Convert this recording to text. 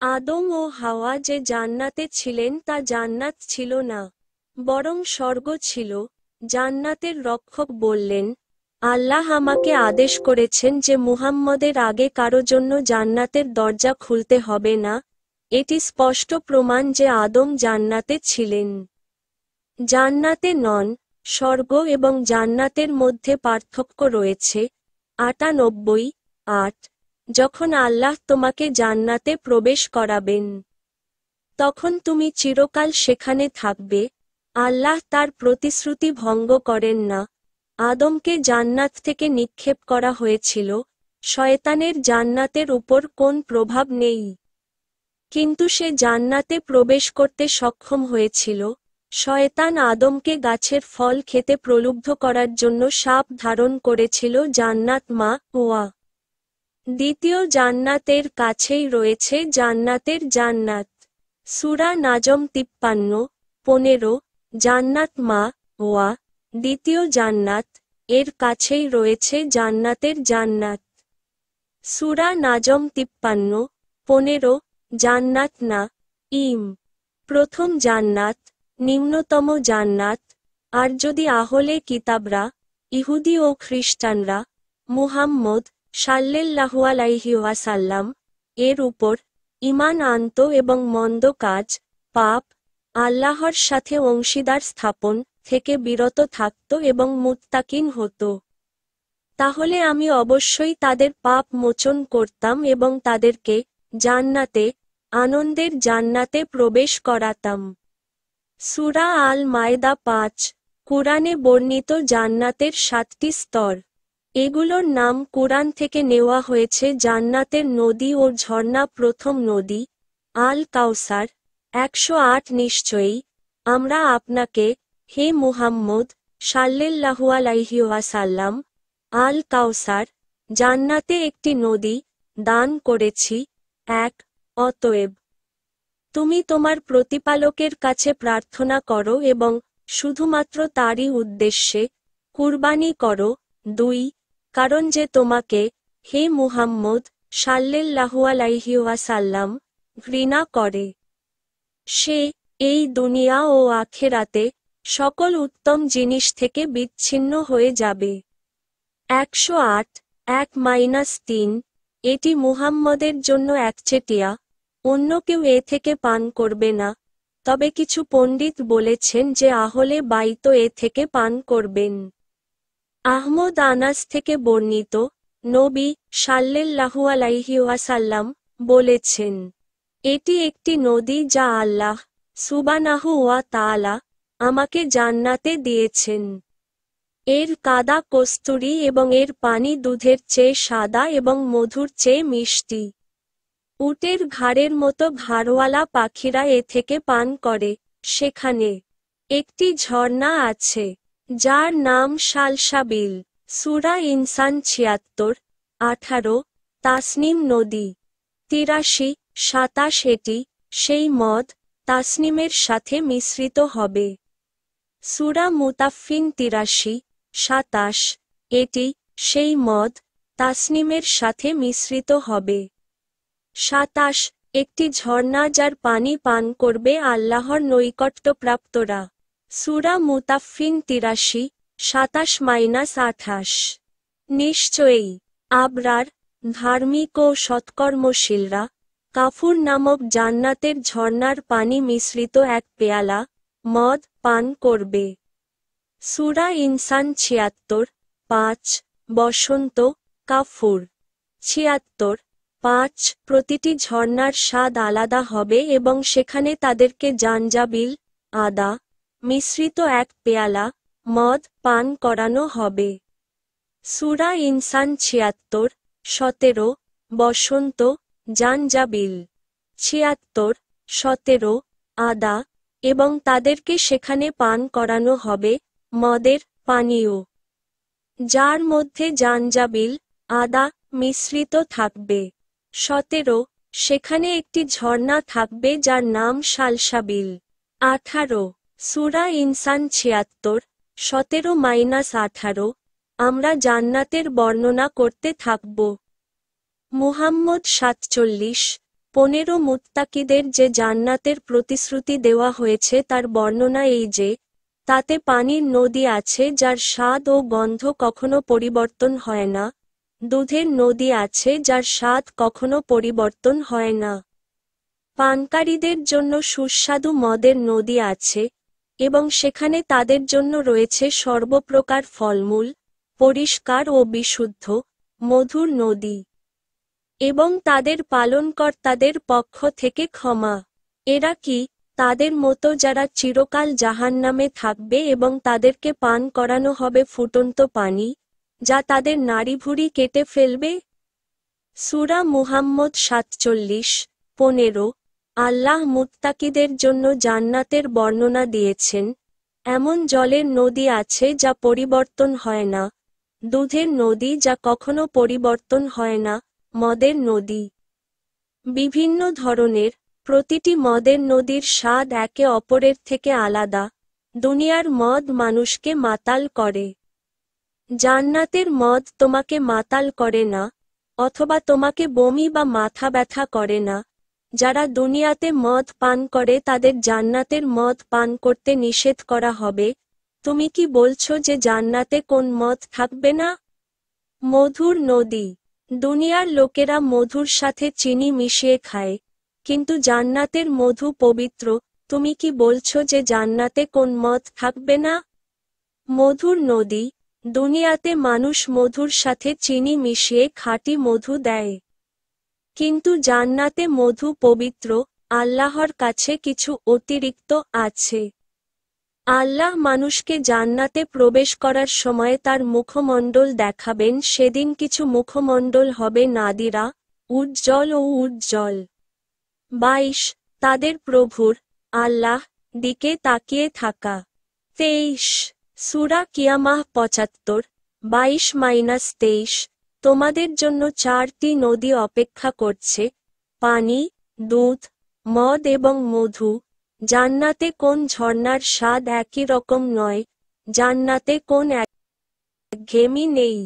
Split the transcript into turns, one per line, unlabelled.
আদম ও হাওয়া যে জান্নাতে ছিলেন তা জান্নাত ছিল না, বরং স্বর্গ ছিল। জান্নাতের রক্ষক বললেন, আল্লাহ আমাকে আদেশ করেছেন যে মুহাম্মদের আগে কারো জন্য জান্নাতের দরজা খুলতে হবে না। এটি স্পষ্ট প্রমাণ যে আদম জান্নাতে ছিলেন। জান্নাতে নন, স্বর্গ এবং জান্নাতের মধ্যে পার্থক্য রয়েছে। ৯৮ যখন আল্লাহ তোমাকে জান্নাতে প্রবেশ করাবেন, তখন তুমি চিরকাল সেখানে থাকবে। আল্লাহ তার প্রতিশ্রুতি ভঙ্গ করেন না। আদমকে জান্নাত থেকে নিক্ষেপ করা হয়েছিল, শয়তানের জান্নাতের উপর কোন প্রভাব নেই। কিন্তু সে জান্নাতে প্রবেশ করতে সক্ষম হয়েছিল। শয়তান আদমকে গাছের ফল খেতে প্রলুব্ধ করার জন্য সাপ ধারণ করেছিল। জান্নাত মা ওয়া দ্বিতীয় জান্নাতের কাছেই রয়েছে জান্নাতের জান্নাত। সূরা নাজম ৫৩-১৫। জান্নাত মা ওয়া দ্বিতীয় জান্নাত, এর কাছেই রয়েছে জান্নাতের জান্নাত। সূরা নাজম ৫৩-১৫। জান্নাত না ইম প্রথম জান্নাত, নিম্নতম জান্নাত। আর যদি আহলে কিতাবরা, ইহুদি ও খ্রিস্টানরা মুহাম্মদ সাল্লাল্লাহু আলাইহি ওয়াসাল্লাম এর উপর ঈমান আনত এবং মন্দ কাজ, পাপ, আল্লাহর সাথে অংশীদার স্থাপন থেকে বিরত থাকত এবং মুত্তাকিন হতো, তাহলে আমি অবশ্যই তাদের পাপ মোচন করতাম এবং তাদেরকে জান্নাতে, আনন্দের জান্নাতে প্রবেশ করাতাম। সূরা আল মায়দা ৫। কুরআনে বর্ণিত জান্নাতের ৭টি স্তর। এগুলোর নাম কুরআন থেকে নেওয়া হয়েছে। জান্নাতের নদী ও ঝর্ণা। প্রথম নদী আল কাউসার। ১০৮ নিশ্চয়ই আমরা আপনাকে, হে মুহাম্মদ সাল্লাল্লাহু আলাইহি ওয়াসাল্লাম, আল কাউসার, জান্নাতে একটি নদী, দান করেছি। ১ অতএব তুমি তোমার প্রতিপালকের কাছে প্রার্থনা করো এবং শুধুমাত্র তারই উদ্দেশ্যে কুরবানি করো। ২ কারণ যে তোমাকে, হে মুহাম্মদ সাল্লাল্লাহু আলাইহি ওয়াসাল্লাম, ঘৃণা করে। সে এই দুনিয়া ও আখিরাতে সকল উত্তম জিনিস থেকে বিচ্ছিন্ন হয়ে যাবে। ১০৮ ১-৩ এটি মুহাম্মদের জন্য একচেটিয়া, অন্য কেউ এ থেকে পান করবে না। তবে কিছু পণ্ডিত বলেছেন যে আহলে বাইত এ থেকে পান করবেন। আহমদ আনাস থেকে বর্ণিত, নবী সাল্লাল্লাহু আলাইহি ওয়াসাল্লাম বলেছেন, এটি একটি নদী যা আল্লাহ সুবহানাহু ওয়া তাআলা আমাকে জান্নাতে দিয়েছেন। এর কাদা কস্তুরী এবং এর পানি দুধের চেয়ে সাদা এবং মধুর চেয়ে মিষ্টি। উটের ঘাড়ের মতো ঘাড়ওয়ালা পাখিরা এ থেকে পান করে। সেখানে একটি ঝর্ণা আছে যার নাম সালসাবিল। সূরা ইনসান ৭৬-১৮। তাসনিম নদী ৮৩-২৭ এটি সেই মদ তাসনিমের সাথে মিশ্রিত হবে। সূরা মুতাফফিন ৮৩-২৭ এটি সেই মদ তাসনিমের সাথে মিশ্রিত হবে। ২৭ একটি ঝর্ণা যার পানি পান করবে আল্লাহর নৈকট্যপ্রাপ্তরা। সূরা মুতাফফিন ৮৩-২৭-২৮। নিশ্চয়ই আবরার, ধার্মিক ও সৎকর্মশীলরা কাফুর নামক জান্নাতের ঝর্ণার পানি মিশ্রিত এক পেয়ালা মদ পান করবে। সূরা ইনসান ৭৬-৫। বসন্ত কাফুর ৭৬-৫ প্রতিটি ঝর্ণার স্বাদ আলাদা হবে এবং সেখানে তাদেরকে জাঞ্জাবিল, আদা মিশ্রিত এক পেয়ালা মদ পান করানো হবে। সূরা ইনসান ৭৬-১৭। বসন্ত জাঞ্জাবিল ৭৬-১৭ আদা এবং তাদেরকে সেখানে পান করানো হবে মদের পানীয়, যার মধ্যে জাঞ্জাবিল, আদা মিশ্রিত থাকবে। ১৭ সেখানে একটি ঝর্ণা থাকবে যার নাম সালসাবিল। ১৮ সূরা ইনসান ৭৬-১৭-১৮ আমরা জান্নাতের বর্ণনা করতে থাকব। মুহাম্মদ ৪৭ 15 মুত্তাকিদের যে জান্নাতের প্রতিশ্রুতি দেওয়া হয়েছে তার বর্ণনা এই যে, তাতে পানির নদী আছে যার স্বাদ ও গন্ধ কখনো পরিবর্তন হয় না, দুধের নদী আছে যার স্বাদ কখনো পরিবর্তন হয় না। পানকারীদের জন্য সুস্বাদু মদের নদী আছে, এবং সেখানে তাদের জন্য রয়েছে সর্বপ্রকার ফলমূল, পরিষ্কার ও বিশুদ্ধ, মধুর নদী। এবং তাদের পালনকর্তাদের পক্ষ থেকে ক্ষমা। এরা কি তাদের মতো যারা চিরকাল জাহান্নামে থাকবে এবং তাদেরকে পান করানো হবে ফুটন্ত পানি, যা তাদের নাড়িভুড়ি কেটে ফেলবে? সূরা মুহাম্মদ 47:15। আল্লাহ মুত্তাকিদের জন্য জান্নাতের বর্ণনা দিয়েছেন, এমন জলের নদী আছে যা পরিবর্তন হয় না, দুধের নদী যা কখনো পরিবর্তন হয় না, মদের নদী। বিভিন্ন ধরনের, প্রতিটি মদের নদীর স্বাদ একে অপরের থেকে আলাদা। দুনিয়ার মদ মানুষকে মাতাল করে। জান্নাতের মদ তোমাকে মাতাল করে না, অথবা তোমাকে বমি বা মাথা ব্যথা করে না। যারা দুনিয়াতে মদ পান করে তাদের জান্নাতের মদ পান করতে নিষেধ করা হবে। তুমি কি বলছো যে জান্নাতে কোন মদ থাকবে না? মধুর নদী। দুনিয়ার লোকেরা মধুর সাথে চিনি মিশিয়ে খায়, কিন্তু জান্নাতের মধু পবিত্র। তুমি কি বলছো যে জান্নাতে কোন মদ থাকবে না? মধুর নদী। দুনিয়াতে মানুষ মধুর সাথে চিনি মিশিয়ে খাঁটি মধু দেয়, কিন্তু জান্নাতে মধু পবিত্র। আল্লাহর কাছে কিছু অতিরিক্ত আছে। আল্লাহ মানুষকে জান্নাতে প্রবেশ করার সময় তার মুখমণ্ডল দেখাবেন। সেদিন কিছু মুখমণ্ডল হবে নাদিরা, উজ্জ্বল ও উজ্জ্বল। 22 তাদের প্রভুর, আল্লাহ, দিকে তাকিয়ে থাকা। 23 সূরা কিয়ামাহ 75, 22-23। তোমাদের জন্য 4টি নদী অপেক্ষা করছে, পানি, দুধ, মদ এবং মধু। জান্নাতে কোন ঝর্ণার স্বাদ একই রকম নয়, জান্নাতে কোন একঘেয়েমি নেই।